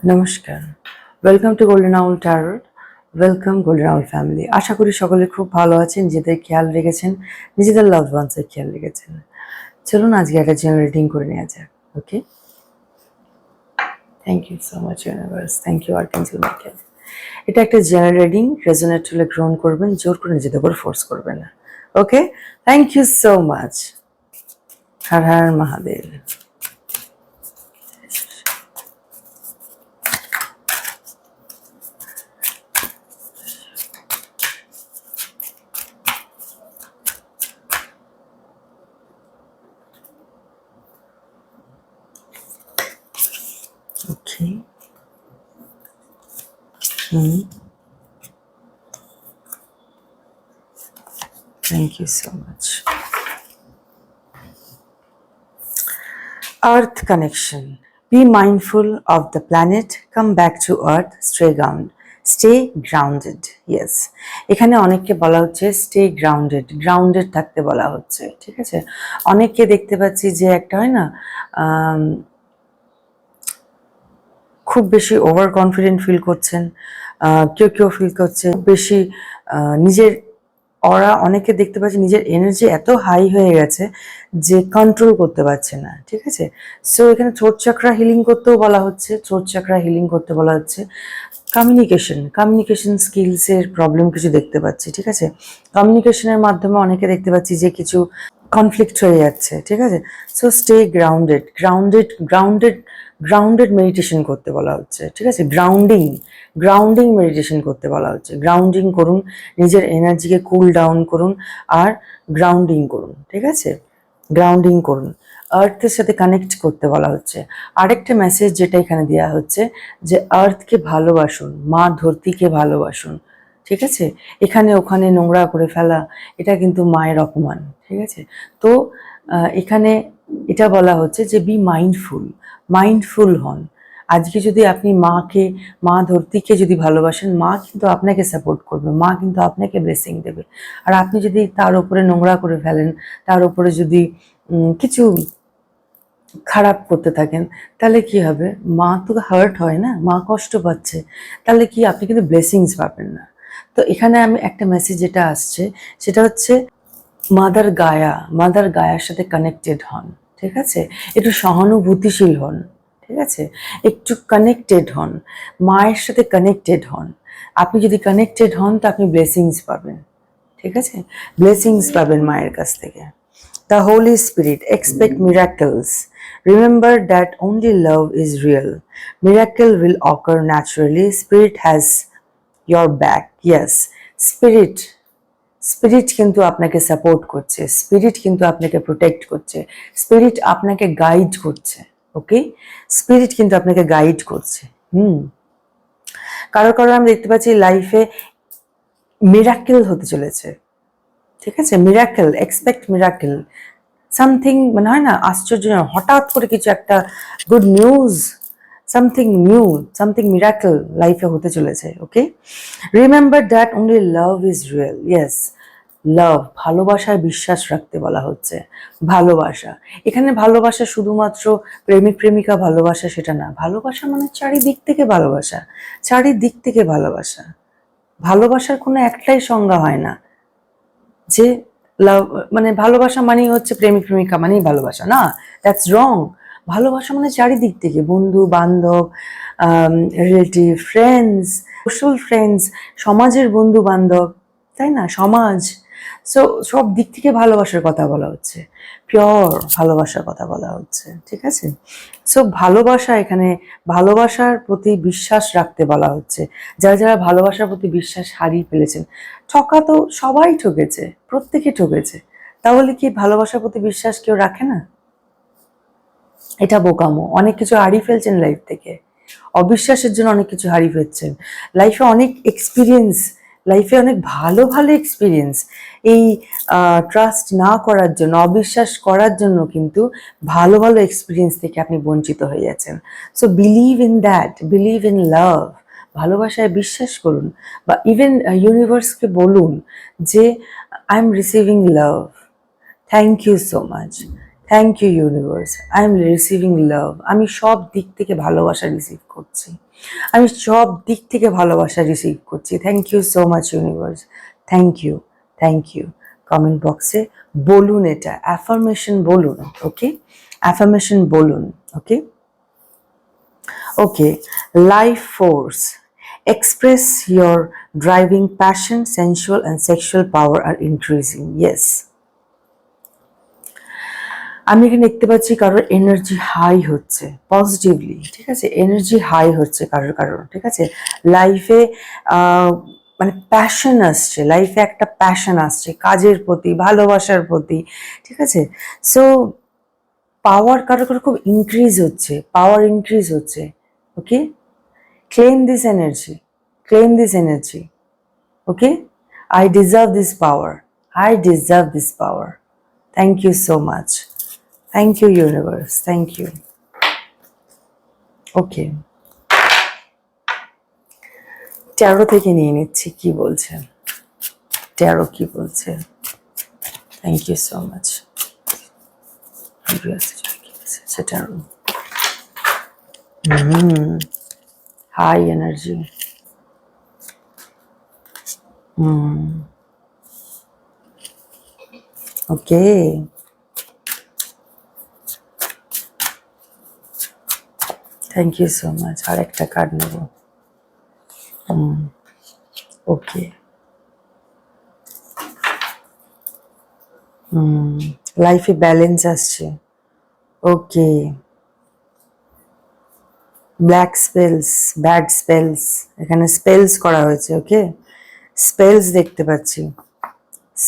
নমস্কার, welcome to Golden Owl Tarot. Welcome Golden Owl family. আশা করি সকলে খুব ভালো আছেন, নিজেদের খেয়াল রেখেছেন, নিজেদের লাভড ওয়ান্সের খেয়াল রেখেছেন। চলুন আজকে একটা জেনারেল রিডিং করে নেওয়া যাক। Okay, thank you so much universe, thank you archangel Michael. এটা একটা জেনারেল রিডিং, রেজোনেট হলে গ্রহণ করবেন, জোর করে নিজেদের উপর ফোর্স করবেন না। Okay, thank you so much. Har Har Mahadev. Okay, thank you so much. Earth connection. Be mindful of the planet. Come back to Earth. Stay grounded. Yes. এখানে অনেককে বলা হচ্ছে স্টে গ্রাউন্ডেড থাকতে বলা হচ্ছে। ঠিক আছে, অনেককে দেখতে পাচ্ছি যে একটা হয় না, খুব বেশি ওভার কনফিডেন্ট ফিল করছেন, কেউ ফিল করছে বেশি নিজের অনেকে দেখতে পাচ্ছি নিজের এনার্জি এত হাই হয়ে গেছে যে কন্ট্রোল করতে পারছে না। ঠিক আছে, সো এখানে থ্রোট চাকরা হিলিং করতেও বলা হচ্ছে, কমিউনিকেশন স্কিলসের প্রবলেম কিছু দেখতে পাচ্ছি। ঠিক আছে, কমিউনিকেশনের মাধ্যমে অনেকে দেখতে পাচ্ছি যে কিছু কনফ্লিক্ট হয়ে যাচ্ছে। ঠিক আছে, সো স্টে গ্রাউন্ডেড মেডিটেশন করতে বলা হচ্ছে। ঠিক আছে, গ্রাউন্ডিং মেডিটেশন করতে বলা হচ্ছে। গ্রাউন্ডিং করুন, নিজের এনার্জিকে কুল ডাউন করুন আর গ্রাউন্ডিং করুন। ঠিক আছে, গ্রাউন্ডিং করুন, আর্থের সাথে কানেক্ট করতে বলা হচ্ছে। আরেকটা মেসেজ যেটা এখানে দেওয়া হচ্ছে যে আর্থকে ভালোবাসুন, মা ধরতিকে ভালোবাসুন। ঠিক আছে, এখানে ওখানে নোংরা করে ফেলা এটা কিন্তু মায়ের অপমান। ঠিক আছে, তো এখানে এটা বলা হচ্ছে যে বি মাইন্ডফুল হন। আজকে যদি আপনি মা ধরতিকে যদি ভালোবাসেন, মা কিন্তু আপনাকে সাপোর্ট করবে, মা কিন্তু আপনাকে ব্লেসিং দেবে। আর আপনি যদি তার উপরে নোংরা করে ফেলেন, তার উপরে যদি কিছু খারাপ করতে থাকেন, তাহলে কি হবে? মা তো হার্ট হয় না, মা কষ্ট পাচ্ছে, তাহলে কি আপনি কিন্তু ব্লেসিংস পাবেন না। তো এখানে আমি একটা মেসেজ যেটা আসছে সেটা হচ্ছে মাদার গায়ার সাথে কানেক্টেড হন। ঠিক আছে, একটু সহানুভূতিশীল হন। ঠিক আছে, একটু কানেক্টেড হন, মায়ের সাথে কানেক্টেড হন। আপনি যদি কানেক্টেড হন তো আপনি ব্লেসিংস পাবেন। ঠিক আছে, ব্লেসিংস পাবেন মায়ের কাছ থেকে। The Holy Spirit, expect miracles. Remember that only love is real. Miracle will occur naturally. Spirit has your back. Yes, Spirit spirit কিন্তু আপনাকে সাপোর্ট করছে, স্পিরিট কিন্তু আপনাকে প্রোটেক্ট করছে, স্পিরিট আপনাকে গাইড করছে। ওকে, স্পিরিট কিন্তু আপনাকে গাইড করছে। কারো আমি দেখতে পাচ্ছি লাইফে মিরাকেল হতে চলেছে। ঠিক আছে, মিরাকেল, এক্সপেক্ট মিরাকেল। সামথিং মানে হয় না আশ্চর্য, হঠাৎ করে কিছু একটা গুড নিউজ, সামথিং মিরাকেল লাইফে হতে চলেছে। Okay, remember that only love is real. Yes, love, ভালোবাসায় বিশ্বাস রাখতে বলা হচ্ছে। ভালোবাসা, এখানে ভালোবাসা শুধুমাত্র প্রেমিক প্রেমিকা ভালোবাসা সেটা না। ভালোবাসা মানে চারিদিক থেকে ভালোবাসা, চারিদিক থেকে ভালোবাসা। ভালোবাসার কোনো একটাই সংজ্ঞা হয় না যে লাভ মানে ভালোবাসা মানেই হচ্ছে প্রেমিক প্রেমিকা মানেই ভালোবাসা, না, দ্যাটস রং। ভালোবাসা মানে চারিদিক থেকে, বন্ধু বান্ধব, রিলেটিভ, ফ্রেন্ডস, সোশ্যাল ফ্রেন্ডস, সমাজের বন্ধু বান্ধব, তাই না, সমাজ। সো সব দিক থেকে ভালোবাসার কথা বলা হচ্ছে, পিওর ভালোবাসার কথা বলা হচ্ছে। ঠিক আছে, সো ভালোবাসা, এখানে ভালোবাসার প্রতি বিশ্বাস রাখতে বলা হচ্ছে। যারা ভালোবাসার প্রতি বিশ্বাস হারিয়ে ফেলেছেন, ঠকা তো সবাই ঠকেছে, প্রত্যেকে ঠকেছে, তাহলে কি ভালোবাসার প্রতি বিশ্বাস কেউ রাখে না? এটা বোকামো। অনেক কিছু হারিয়ে ফেলছেন লাইফ থেকে, অবিশ্বাসের জন্য অনেক কিছু হারিয়ে ফেলছেন। লাইফে অনেক এক্সপিরিয়েন্স, লাইফে অনেক ভালো এক্সপিরিয়েন্স, এই ট্রাস্ট না করার জন্য, অবিশ্বাস করার জন্য কিন্তু ভালো এক্সপিরিয়েন্স থেকে আপনি বঞ্চিত হয়ে যাচ্ছেন। So believe in that, believe in love. ভালোবাসায় বিশ্বাস করুন, বা ইভেন ইউনিভার্সকে বলুন যে I am receiving love, thank you so much, thank you universe, I am receiving love. আমি সব দিক থেকে ভালোবাসা রিসিভ করছি, আমি সব দিক থেকে ভালোবাসা রিসিভ করছি। Thank you so much universe, thank you, thank you. Comment বক্সে বলুন, এটা অ্যাফার্মেশন বলুন, ওকে? অ্যাফার্মেশন বলুন, okay? Okay, life force, express your driving passion, sensual and sexual power are increasing. Yes. আমি এখানে দেখতে পাচ্ছি কারোর এনার্জি হাই হচ্ছে পজিটিভলি, ঠিক আছে? এনার্জি হাই হচ্ছে কারোর, ঠিক আছে? লাইফে মানে প্যাশন আসছে, লাইফে একটা প্যাশন আসছে কাজের প্রতি, ভালোবাসার প্রতি, ঠিক আছে? সো পাওয়ার কারোর খুব ইনক্রিজ হচ্ছে, পাওয়ার ইনক্রিজ হচ্ছে, okay? Claim this energy, claim this energy, okay? I deserve this power, I deserve this power. Thank you so much, thank you universe, thank you. Okay, tarot থেকে নিয়ে নিচ্ছি কি বলছে, tarot কি বলছে। Thank you so much. Tarot high energy, okay. Thank you so much. আর একটা card নেব, ওকে। লাইফে ব্যালেন্স আসছে, okay. Black spells, bad spells, এখানে স্পেলস করা হয়েছে, ওকে? স্পেলস দেখতে পাচ্ছি,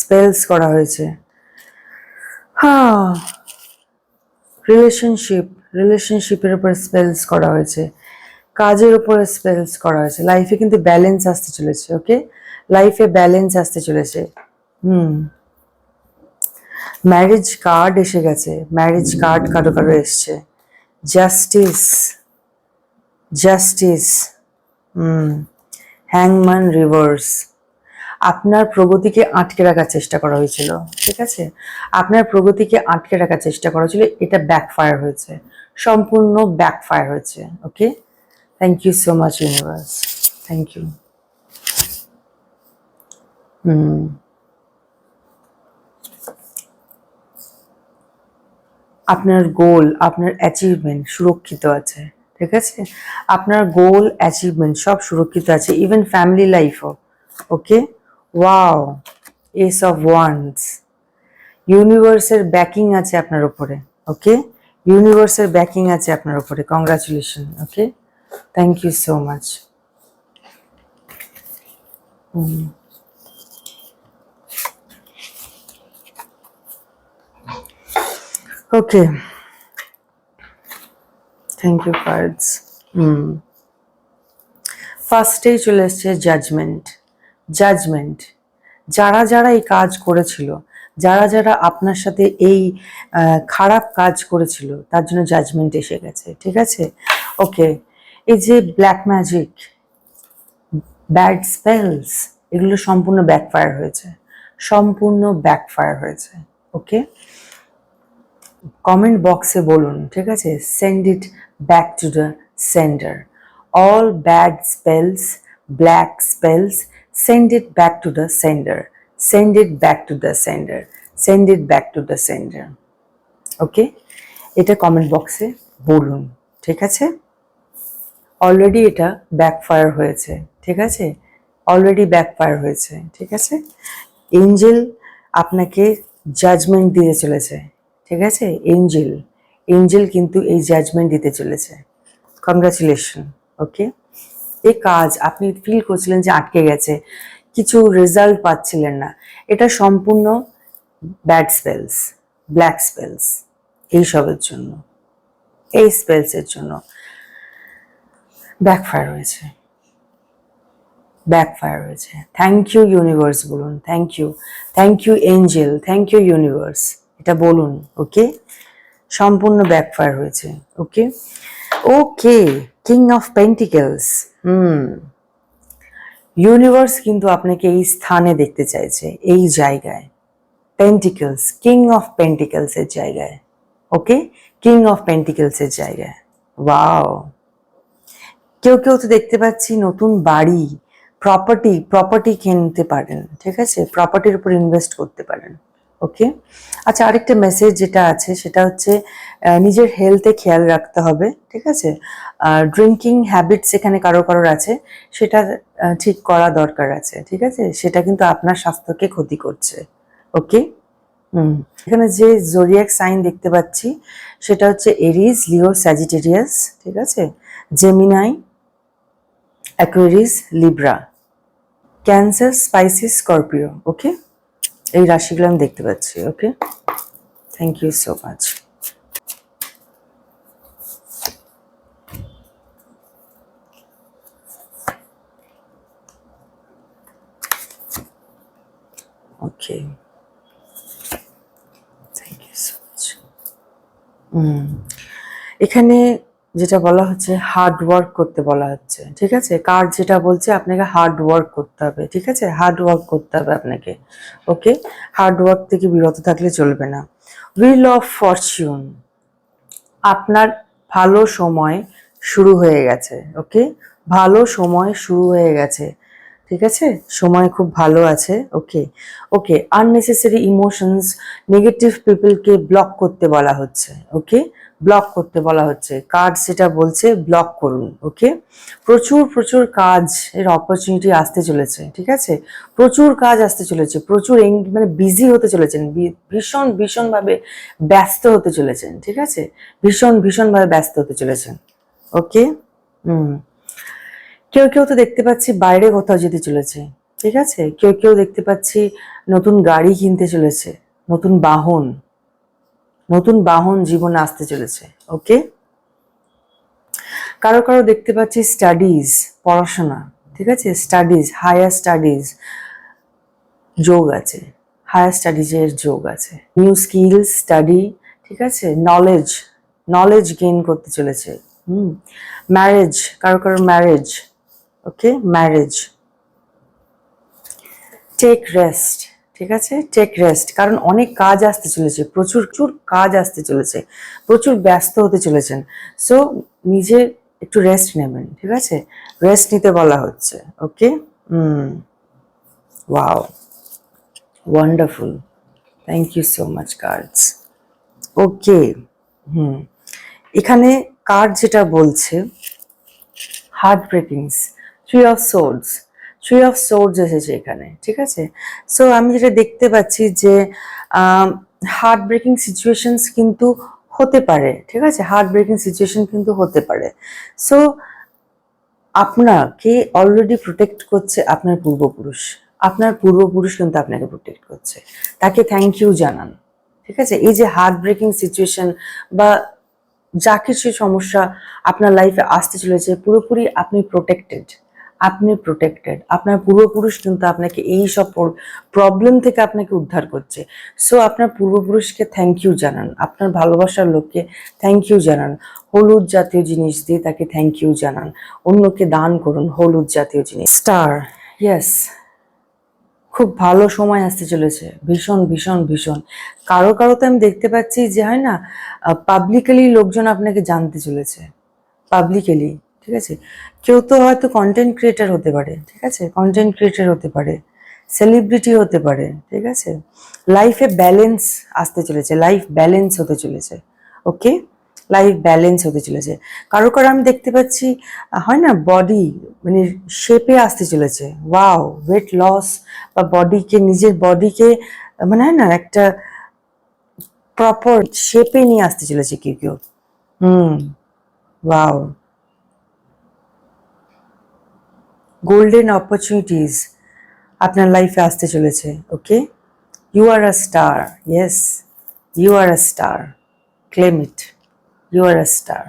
স্পেলস করা হয়েছে। হ্যাঁ, রিলেশনশিপের উপর স্পেলস করা হয়েছে, কাজের উপরে স্পেলস করা হয়েছে। লাইফে কিন্তু ব্যালেন্স আসতে চলেছে, ওকে? লাইফে ব্যালেন্স আসতে চলেছে। ম্যারেজ কার্ড এসে গেছে, ম্যারেজ কার্ড কারো এসছে। জাস্টিস, জাস্টিস, হ্যাংম্যান রিভার্স। আপনার প্রগতিকে আটকে রাখার চেষ্টা করা হয়েছিল, ঠিক আছে? আপনার প্রগতিকে আটকে রাখার চেষ্টা করা হয়েছিল, এটা ব্যাকফায়ার হয়েছে, সম্পূর্ণ ব্যাকফায়ার হয়েছে, okay? Thank you so much universe, thank you. আপনার গোল, আপনার অ্যাচিভমেন্ট সুরক্ষিত আছে, ঠিক আছে? আপনার গোল অ্যাচিভমেন্ট সব সুরক্ষিত আছে, ইভেন ফ্যামিলি লাইফও, okay? Wow, ace of wands. ইউনিভার্সের ব্যাকিং আছে আপনার উপরে, ওকে? ইউনিভার্সের ব্যাকিং আছে আপনার উপরে, congratulation, okay? Thank you so much. Okay, thank you cards. ফার্স্টেই চলে এসছে জাজমেন্ট, জাজমেন্ট। যারা যারা এই কাজ করেছিল, যারা যারা আপনার সাথে এই খারাপ কাজ করেছিল, তার জন্য জাজমেন্ট এসে গেছে, ঠিক আছে? ওকে, এই যে ব্ল্যাক ম্যাজিক, ব্যাড স্পেলস, এগুলো সম্পূর্ণ ব্যাকফায়ার হয়েছে, সম্পূর্ণ ব্যাকফায়ার হয়েছে, ওকে? কমেন্ট বক্সে বলুন, ঠিক আছে? Send it back to the sender. All bad spells, black spells, send it back to the sender, send it back to the sender, send it back to the sender, ওকে? এটা comment বক্সে বলুন, ঠিক আছে? Already এটা backfire হয়েছে, ঠিক আছে? Already backfire হয়েছে, ঠিক আছে? এঞ্জেল আপনাকে জাজমেন্ট দিতে চলেছে, ঠিক আছে? এঞ্জেল, এঞ্জেল কিন্তু এই জাজমেন্ট দিতে চলেছে। কংগ্রাচুলেশন, ওকে? এই কাজ আপনি ফিল করছিলেন যে আটকে গেছে, কিছু রেজাল্ট পাচ্ছিলেন না, এটা সম্পূর্ণ ব্যাড স্পেলস, ব্ল্যাক স্পেলস, এইসবের জন্য, এই স্পেলসের জন্য ব্যাকফায়ার হয়েছে, ব্যাকফায়ার হয়েছে। থ্যাংক ইউ ইউনিভার্স বলুন, thank you, thank you angel, thank you universe, এটা বলুন, ওকে? সম্পূর্ণ ব্যাকফায়ার হয়েছে, okay? Okay, king of pentacles. Universe কিন্তু আপনাকে এই স্থানে দেখতে চাইছে, এই জায়গায়, পেন্টিকলস, কিং অফ পেন্টিকলস এর জায়গায়, ওকে, কিং অফ পেন্টিকেলসের জায়গায়। ওয়াও, কেউ কেউ তো দেখতে পাচ্ছি নতুন বাড়ি, প্রপার্টি কিনতে পারেন, ঠিক আছে, প্রপার্টির উপর ইনভেস্ট করতে পারেন। ওকে, আচ্ছা, আরেকটা মেসেজ যেটা আছে সেটা হচ্ছে নিজের হেলথে খেয়াল রাখতে হবে, ঠিক আছে। ড্রিঙ্কিং হ্যাবিটস এখানে কারো কারোর আছে, সেটা ঠিক করা দরকার আছে, ঠিক আছে, সেটা কিন্তু আপনার স্বাস্থ্যকে ক্ষতি করছে। ওকে, এখানে যে জোডিয়াক সাইন দেখতে পাচ্ছি সেটা হচ্ছে এরিজ, লিও, স্যাজিটেরিয়াস, ঠিক আছে, Gemini, Aquarius, Libra, Cancer, Pisces, Scorpio. Okay, এই রাশিগুলো আমি দেখতে পাচ্ছি। Okay, thank you so much. Okay, thank you so much. এখানে যেটা বলা হচ্ছে হার্ড ওয়ার্ক করতে বলা হচ্ছে, ঠিক আছে, কার্ড যেটা বলছে আপনাকে হার্ড ওয়ার্ক করতে হবে, ঠিক আছে, হার্ড ওয়ার্ক করতে হবে আপনাকে। ওকে, হার্ড ওয়ার্ক থেকে বিরত থাকলে চলবে না। হুইল অফ ফরচুন, আপনার ভালো সময় শুরু হয়ে গেছে। ওকে, ভালো সময় শুরু হয়ে গেছে, ঠিক আছে, সময় খুব ভালো আছে। ওকে, ওকে, আননেসেসারি ইমোশনস, নেগেটিভ পিপলকে ব্লক করতে বলা হচ্ছে। ওকে, ব্লক করতে বলা হচ্ছে, কার্ড সেটা বলছে ব্লক করুন। ওকে, প্রচুর প্রচুর কাজ এর অপরচুনিটি আসতে চলেছে, ঠিক আছে, প্রচুর কাজ আসতে চলেছে, প্রচুর মানে বিজি হতে চলেছেন, ভীষণ ভীষণভাবে ব্যস্ত হতে চলেছেন, ঠিক আছে, ভীষণ ভীষণভাবে ব্যস্ত হতে চলেছেন। ওকে, কেউ কেউ তো দেখতে পাচ্ছি বাইরে কোথাও যেতে চলেছে, ঠিক আছে, কেউ কেউ দেখতে পাচ্ছি নতুন গাড়ি কিনতে চলেছে, নতুন বাহন, নতুন বাহন জীবনে আসতে চলেছে। ওকে, কারো কারো দেখতে পাচ্ছি স্টাডিজ, পড়াশোনা, ঠিক আছে, স্টাডিজ, হায়ার স্টাডিজ যোগ আছে, হায়ার স্টাডিজের যোগ আছে, নিউ স্কিলস, স্টাডি, ঠিক আছে, নলেজ, নলেজ গেইন করতে চলেছে। ম্যারেজ, কারো কারো ম্যারেজ। ওকে, ম্যারেজ, টেক রেস্ট, ঠিক আছে, টেক রেস্ট, কারণ অনেক কাজ আসতে চলেছে, প্রচুর প্রচুর কাজ আসতে চলেছে, প্রচুর ব্যস্ত হতে চলেছেন। সো নিজে একটু রেস্ট নেবেন, ঠিক আছে, রেস্ট নিতে বলা হচ্ছে। Okay, wow, wonderful, thank you so much cards. Okay, এখানে কার্ড যেটা বলছে heart breakings, three of swords, three of swords এসেছে এখানে, ঠিক আছে। সো আমি যেটা দেখতে পাচ্ছি যে হার্ট ব্রেকিং সিচুয়েশনস কিন্তু হতে পারে, ঠিক আছে, হার্ট ব্রেকিং সিচুয়েশন কিন্তু হতে পারে। সো আপনাকে অলরেডি প্রোটেক্ট করছে আপনার পূর্বপুরুষ, আপনার পূর্বপুরুষ কিন্তু আপনাকে প্রোটেক্ট করছে, তাকে থ্যাংক ইউ জানান, ঠিক আছে। এই যে হার্ট ব্রেকিং সিচুয়েশন বা যা কিছু সমস্যা আপনার লাইফে আসতে চলেছে, পুরোপুরি আপনি প্রোটেক্টেড, আপনি প্রোটেক্টেড, আপনার পূর্বপুরুষ কিন্তু আপনাকে এই সব প্রবলেম থেকে আপনাকে উদ্ধার করছে। সো আপনার পূর্বপুরুষকে থ্যাংক ইউ জানান, আপনার ভালোবাসার লোককে থ্যাংক ইউ জানান, হলুদ জাতীয় জিনিস দিয়ে তাকে থ্যাংক ইউ জানান, অন্যকে দান করুন হলুদ জাতীয় জিনিস। স্টার, ইয়েস, খুব ভালো সময় আসতে চলেছে, ভীষণ ভীষণ ভীষণ। কারো কারো তো আমি দেখতে পাচ্ছি যে হয় না, পাবলিকলি লোকজন আপনাকে জানতে চলেছে, পাবলিকলি, ঠিক আছে, কেউ তো হয়তো কন্টেন্ট ক্রিয়েটার হতে পারে, ঠিক আছে, কন্টেন্ট ক্রিয়েটার হতে পারে, সেলিব্রিটি হতে পারে, ঠিক আছে, লাইফে ব্যালেন্স আসতে চলেছে, লাইফ ব্যালেন্স হতে চলেছে। ওকে, লাইফ ব্যালেন্স হতে চলেছে। কারো কারো আমি দেখতে পাচ্ছি হয় না বডি মানে শেপে আসতে চলেছে, ওয়াও, ওয়েট লস বা বডিকে, নিজের বডিকে মানে হয় না একটা প্রপার শেপে নিয়ে আসতে চলেছে কেউ কেউ। ওয়াও, গোল্ডেন অপরচুনিটিস আপনার লাইফে আসতে চলেছে। Okay, you are a star, yes, you are a star, claim it, you are a star.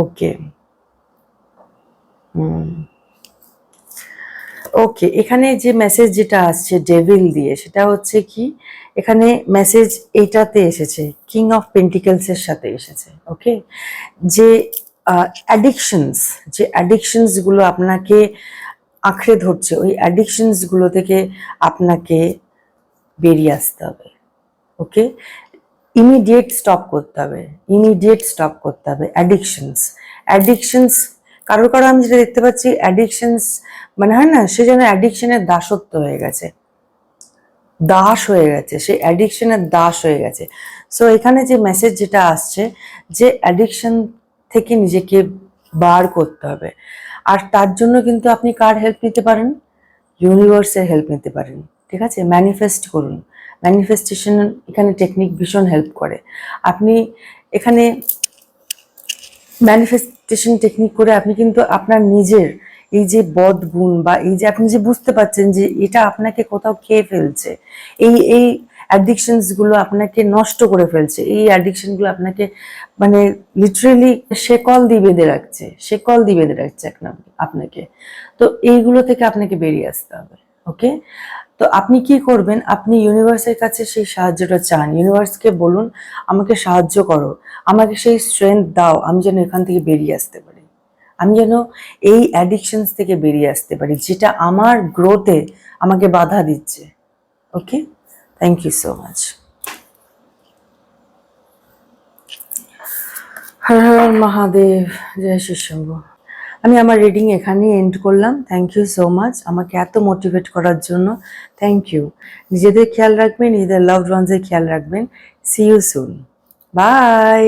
Okay, okay, এখানে যে মেসেজ যেটা আসছে ডেভিল দিয়ে সেটা হচ্ছে কি, এখানে মেসেজ এইটাতে এসেছে, কিং অফ পেন্টিকেলস এর সাথে এসেছে। ওকে, যে অ্যাডিকশনস, যে অ্যাডিকশনস গুলো আপনাকে আঁকড়ে ধরছে, ওই অ্যাডিকশনস গুলো থেকে আপনাকে বেরিয়ে আসতে হবে। ওকে, ইমিডিয়েট স্টপ করতে হবে, ইমিডিয়েট স্টপ করতে হবে। অ্যাডিকশনস কারো কারো আমি যেটা দেখতে পাচ্ছি, অ্যাডিকশনস মানে হয় না, সে যেন অ্যাডিকশনের দাসত্ব হয়ে গেছে, দাস হয়ে গেছে, সে অ্যাডিকশনের দাস হয়ে গেছে। সো এখানে যে মেসেজ যেটা আসছে, যে অ্যাডিকশন থেকে নিজেকে বার করতে হবে। আর তার জন্য কিন্তু আপনি কার হেল্প নিতে পারেন? ইউনিভার্সের হেল্প নিতে পারেন। ঠিক আছে, ম্যানিফেস্ট করুন। ম্যানিফেস্টেশন এখানে টেকনিক ভীষণ হেল্প করে। আপনি এখানে ম্যানিফেস্টেশন টেকনিক করে আপনি কিন্তু আপনার নিজের এই যে বদ গুণ বা এই যে আপনি যে বুঝতে পারছেন যে এটা আপনাকে কোথাও খেয়ে ফেলছে, এই অ্যাডিকশনস গুলো আপনাকে নষ্ট করে ফেলছে, এই অ্যাডিকশন গুলো আপনাকে মানে লিটারেলি শেকল দিয়ে বেঁধে রাখছে, শেকল দিয়ে বেঁধে রাখছে আপনাকে। তো এইগুলো থেকে আপনাকে বেরিয়ে আসতে হবে। ওকে, তো আপনি কি করবেন, আপনি ইউনিভার্সের কাছে সেই সাহায্যটা চান, ইউনিভার্সকে বলুন আমাকে সাহায্য করো, আমাকে সেই স্ট্রেংথ দাও, আমি যেন এখান থেকে বেরিয়ে আসতে পারি, আমি যেন এই অ্যাডিকশনস থেকে বেরিয়ে আসতে পারি যেটা আমার গ্রোথে আমাকে বাধা দিচ্ছে। ওকে, thank you so much. Har Har Mahadev, জয় শ্রী শম্ভু। আমি আমার রিডিং এখানেই এন্ড করলাম। থ্যাংক ইউ সো মাচ আমাকে এত মোটিভেট করার জন্য। Thank you. নিজেদের খেয়াল রাখবেন, নিজেদের লাভড ওয়ান্সের খেয়াল রাখবেন। See you soon. বাই।